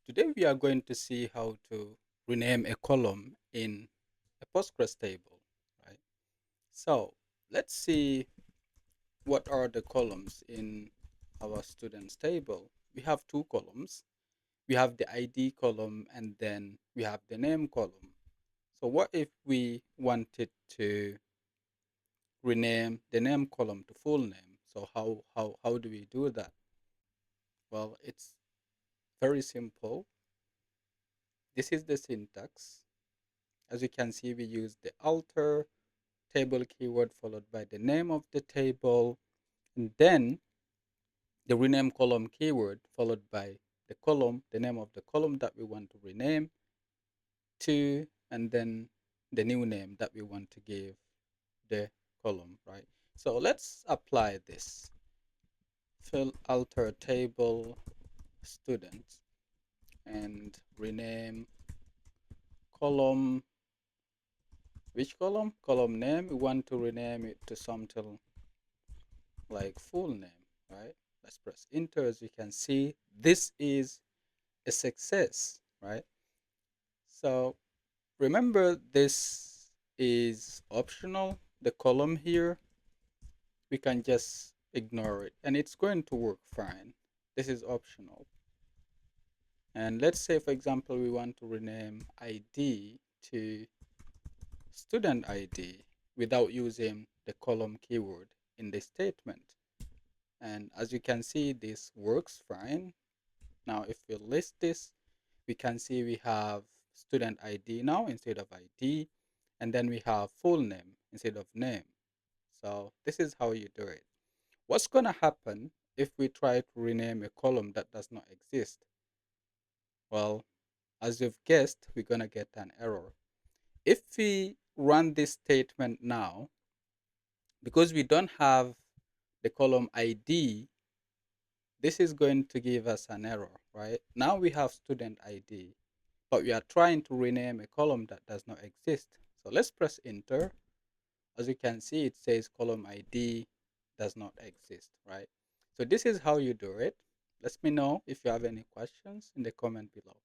Today we are going to see how to rename a column in a Postgres table, right? So let's see what are the columns in our students table. We have two columns. We have the ID column and then we have the name column. So what if we wanted to rename the name column to full name? So how do we do that? Well, it's very simple. This is the syntax. As you can see, we use the alter table keyword followed by the name of the table, and then the rename column keyword followed by the name of the column that we want to rename to, and then the new name that we want to give the column, right? So let's apply this. Fill alter table student and rename column. Which column? Column name. We want to rename it to something like full name, right? Let's press enter. As you can see, this is a success, right? So remember, this is optional. The column here, we can just ignore it and it's going to work fine. This is optional. And let's say, for example, we want to rename ID to student ID without using the column keyword in the statement. And as you can see, this works fine. Now, if we list this, we can see we have student ID now instead of ID, and then we have full name instead of name. So this is how you do it. What's going to happen if we try to rename a column that does not exist? Well, as you've guessed, we're going to get an error. If we run this statement now, because we don't have the column ID, this is going to give us an error, right? Now we have student ID, but we are trying to rename a column that does not exist. So let's press enter. As you can see, it says column ID does not exist, right? So this is how you do it. Let me know if you have any questions in the comment below.